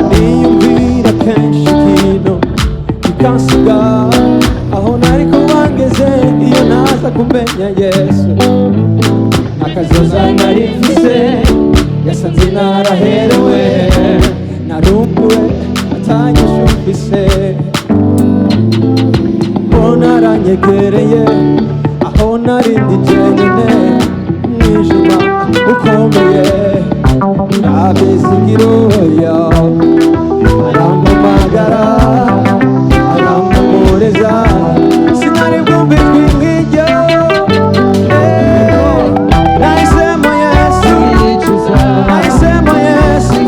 niyumvira kenshi ikintu kikansiga aho nari kubangeze iyo naza kumenya Yesu akazoza nari mfise yasanze naraherewe narumbiwe atanyishumvise mbona aranyegereye aho narindi jenyine mwijima ukomeye abizigir'oya arampamagara arampumuriza sinari bwumve ijwi nk'iryo nahisemo Yesu nahisemo Yesu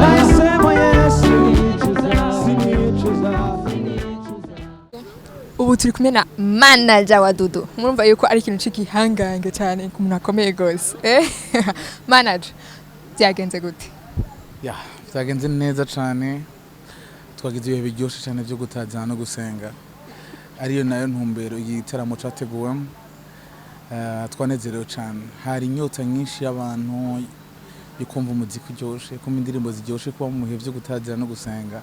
nahisemo Yesu sinicuza. Ubu turi kumwe na manager wa Dudu. Murumva yuko ari ikintu cy'igihangange cyane ku muntu akomeye gose. Manager byagenze gute? Byagenze neza cyane. Twagize ibihe biryoshye cyane byo gutaza no gusenga. Ariyo nayo ntumbero igitaramo cyateguwemo. Twanezerewe cyane. Hari inyota nyinshi y'abantu yikumva umuziki uryoshye, kumva indirimbo ziryoshye kuba mu bihe byo gutaza no gusenga.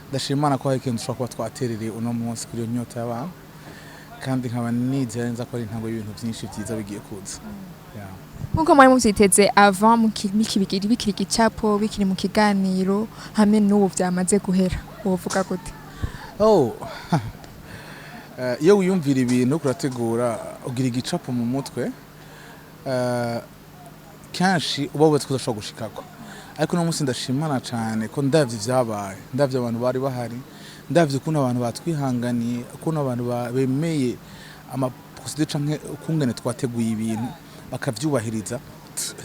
Ndashimana ko hari ikintu dushobora kuba twaterereye uno munsi kuri iyo nyota y'abantu kandi nkaba nizera neza ko ari intango y'ibintu byinshi byiza bigiye kuza. Nkuko mwari muvyiteze avant bikiri igicapo bikiri mu kiganiro hamwe n'ubu byamaze guhera wovuga gute? Iyo wiyumvira ibintu kurategura ugira igicapo mu mutwe kenshi uba wubatse kudashobora gushikako. Ariko no munsi ndashimana cyane ko ndavye vyabaye ndavye abantu bari bahari ndavye ukuntu abantu batwihanganiye ukuntu abantu bemeye amaprocedure canke ukungene twateguye ibintu bakavyubahiriza.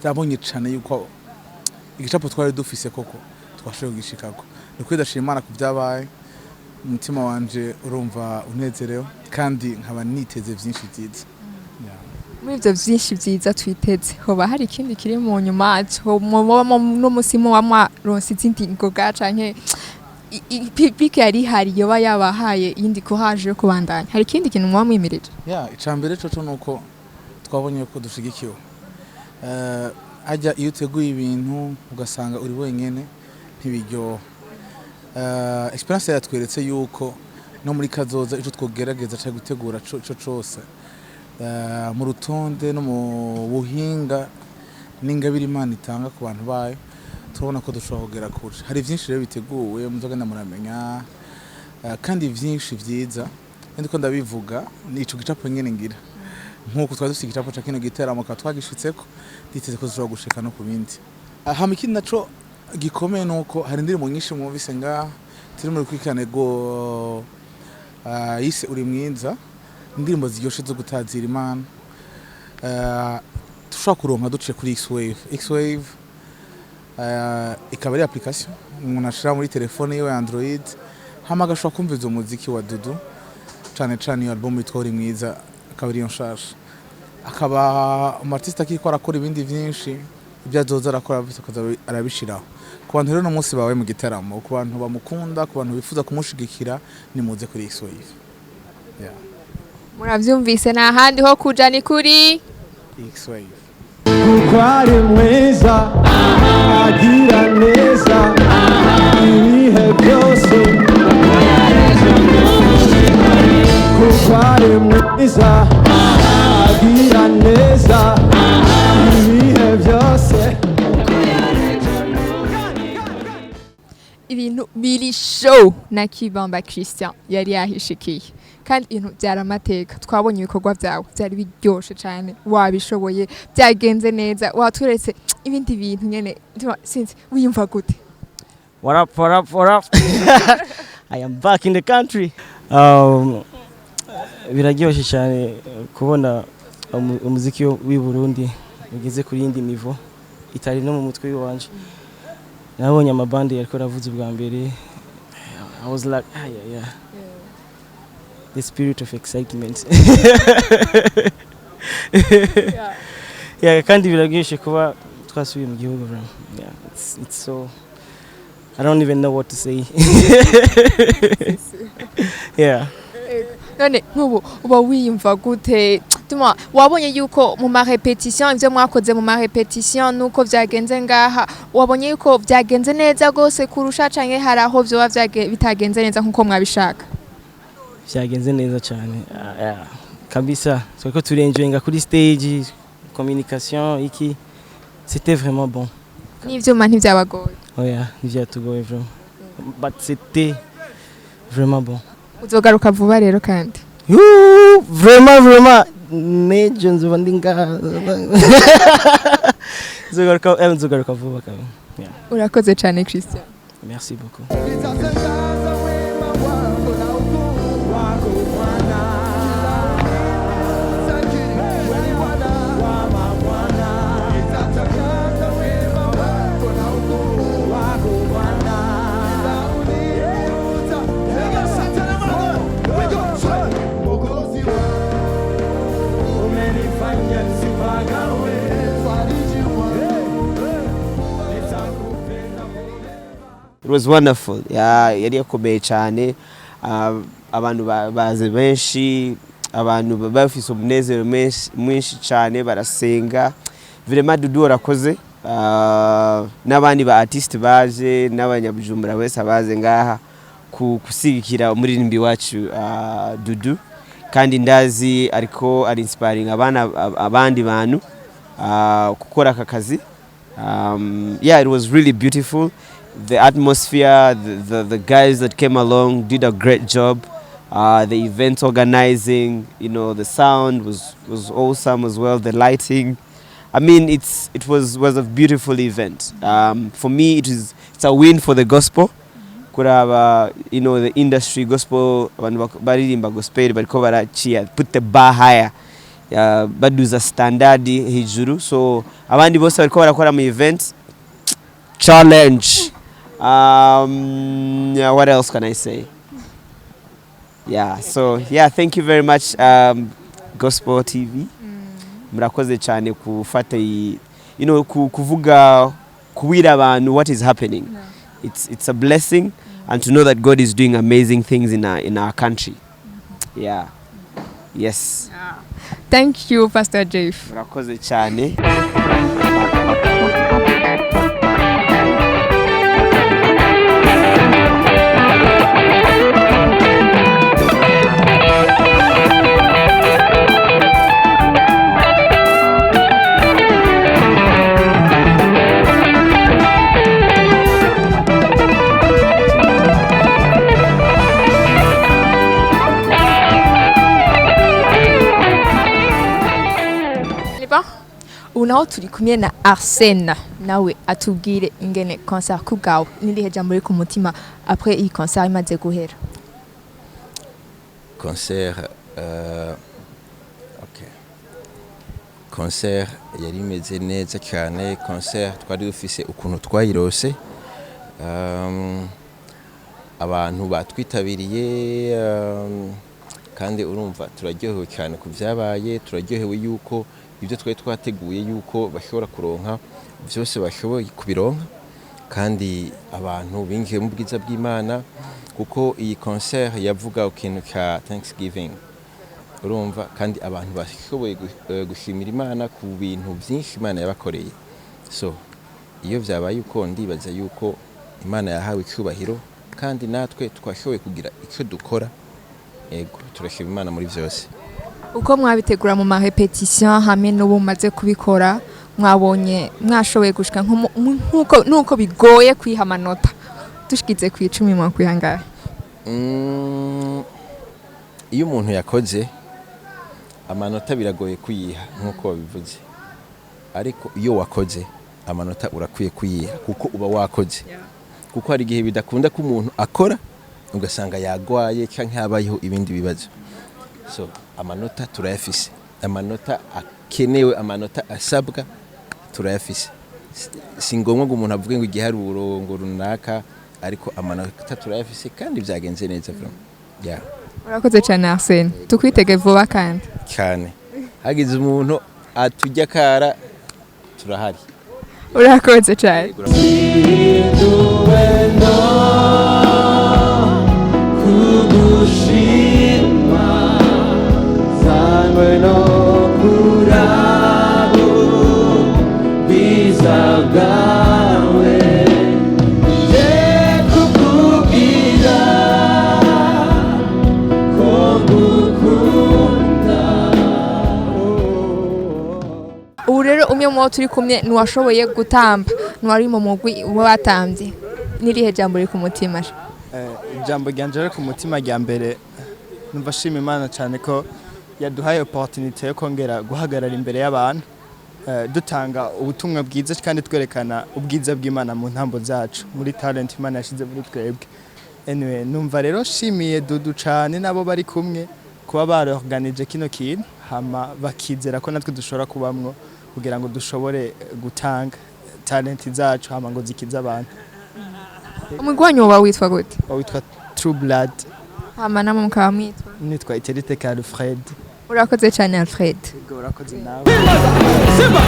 Ndabonye cyane yuko igicapo twari dufise koko twashoboye gishikako. Niko ndashimana ku vyabaye umutima wanje urumva unezerewe kandi nkaba niteze vyinshi byiza. Muri ivyo vyinshi byiza twiteze hoba hari ikindi kiri mu nyuma no musimo wa mwaronse izindi ngoga canke pipike yari hari yoba yabahaye yindi ko haje yo kubandanya hari ikindi kintu mwamwimirije? Icambere coco nuko twabonye ko dushigikiwe. Ajya iyo uteguye ibintu ugasanga uri wenyene ntibiryo. Experience yatweretse yuko no muri kazoza ico twogerageza cyo gutegura co cose mu rutonde no mu buhinga n'ingabire Imana itanga ku bantu bayo turabona ko dushobora kugera kure. Hari byinshi rero biteguwe muzogenda muramenya kandi byinshi byiza ndiko ndabivuga ni ico gicapo nyene ngira nkuko twari dufite igicapo ca kino giteramo ka twagishitseko diteze ko dushobora gushika no ku bindi. Hama ikindi naco gikomeye nuko hari indirimbo nyinshi mwumvise nga turi muri kwikane go yise uri mwiza indirimbo ziryoshe zo gutazira Imana dushobora kuronka duciye kuri X-Wave ikaba ari application umuntu ashira muri telefone yiwe Android hama agashobora kumviza umuziki wa Dudu cyane cyane iyo album yitwa uri mwiza akaba ari nshasha akaba umartiste akiko arakora ibindi byinshi ibyazoza arakora arabishiraho ku bantu rero no munsi bawe mu gitaramo ku bantu bamukunda ku bantu bifuza kumushigikira ni muze kuri X-Wave. Muravyumvise na handi ho kuja ni kuri X-Wave. Kwari mwiza agira neza ibihe byose kwari mwiza agira neza ibihe byose. ibintu biri show na Kibamba Christian yari yahishikiye kandi ibintu byaramateka twabonye ibikorwa byawe byari biryoshe cyane wabishoboye byagenze neza waturetse ibindi bintu nyene sinzi wiyumva gute? What up? I am back in the country. Biraryoshe cyane kubona umuziki w'i Burundi ugeze kuri yindi niveau itari no mu mutwe wanje. Nabonye amabandi yariko ravuze ubwa mbere. I was like yeah. The spirit of excitement. Kandi biraryoshe kuba twasubiye mu gihugu. It's so I don't even know what to say. none nk'ubu uba wiyumva gute tuma wabonye yuko mu ma repetition ivyo mwakoze mu ma repetition nuko vyagenze ngaha wabonye yuko vyagenze neza gose kurusha canke hari aho vyo bitagenze neza nkuko mwabishaka vyagenze neza cyane kabisa soko turi enjoyinga kuri stage communication iki c'était vraiment bon n'ivyuma ntivyabagoye oya ntivyatugoye vraiment but c'était vraiment bon uzogaruka vuba rero kandi vraiment nejo nzoba ndinga nzogaruka vuba kabisa urakoze cyane Christian merci beaucoup It was wonderful. Yari yakomeye cyane. Abantu baze benshi, abantu bafise umunezero mwinshi cyane barasenga. Vraiment Dudu arakoze. N'abandi ba artiste baje n'abanyabujumbura wese baze ngaha kusigikira umuririmbi wacu Dudu. Kandi ndazi ariko ari inspiring abandi bantu gukora aka kazi. It was really beautiful. The atmosphere, the guys that came along did a great job. The event organizing, the sound was awesome as well. The lighting, I mean, it was a beautiful event. For me, it's a win for the gospel. Kuraba, the industry gospel, baririmba gospel, bariko barachia, put the bar higher. Baduza standard hejuru. So abandi bose bariko barakora mu event challenge. What else can I say? Thank you very much, Gospel TV. Murakoze cyane kufata kuvuga kubwira abantu what is happening. It's a blessing, and to know that God is doing amazing things in our country. Yes. Thank you, Pastor Jeff. Murakoze cyane. Unaho turi kumwe na Arsène nawe atubwire ingene concert kugawe nirihe jambo riri ku mutima après iyi concert imaze guhera. Concert yari imeze neza cyane. Concert twari dufise ukuntu twayirose, abantu batwitabiriye, kandi urumva turaryohewe cyane ku byabaye. Turaryohewe yuko ibyo twari twateguye yuko bashobora kuronka byose bashoboye kubironka, kandi abantu binjiye mu bwiza bw'Imana, kuko iyi concert yavuga ikintu cya Thanksgiving, urumva, kandi abantu bashoboye gushimira Imana ku bintu byinshi Imana yabakoreye. So iyo byabaye uko ndibaza yuko Imana yahawe icyubahiro, kandi natwe twashoboye kugira icyo dukora. Ego turashima Imana muri byose. Uko mwabitegura mu ma repetition hamwe n'ubu maze kubikora, mwabonye mwashoboye gushika nuko bigoye kwiha amanota dushikize ku 10 mwa kwihangaye. Iyo umuntu yakoze amanota biragoye kuyiha nkuko babivuze, ariko iyo wakoze amanota urakwiye kuyiha kuko uba wakoze. Kuko hari igihe bidakunda ko umuntu akora ugasanga yagwaye cyangwa habayeho ibindi bibazo. So amanota turayafise, amanota akenewe, amanota asabwa turayafise. Si ngombwa ngo umuntu avuge ngo igiharuro ngo runaka, ariko amanota turayafise kandi byagenze neza vraiment. Urakoze cyane Arsène, tukwitege vuba kandi cyane. Hagize umuntu atujya kara turahari. Urakoze cyane. Kugushima nejejwe no kurabo bwiza bwawe je kukubwira ko ngukunda. ubu rero umwe mu bo turi kumwe ntiwashoboye gutamba ntiwari mu mugwi watambye n'irihe jambo riri ku mutima? ijambo ryanje riri ku mutima rya mbere numva shima Imana cyane ko yaduhaye opportunity yo kongera guhagarara imbere y'abantu dutanga ubutumwa bwiza kandi twerekana ubwiza bw'Imana mu ntambo zacu muri talent Imana yashize muri twebwe. Anyway, numva rero shimiye Dudu cyane nabo bari kumwe kuba barorganije kino kintu hama bakizera ko natwe dushobora kubamwo kugira ngo dushobore gutanga talent zacu hama ngo zikize abantu. umugwi wanyu woba witwa gute? Witwa True Blood. hama namwe mukaba mwitwa? Nitwa Iterite Alfred. urakoze cyane Alfred. Urakoze nawe. Simba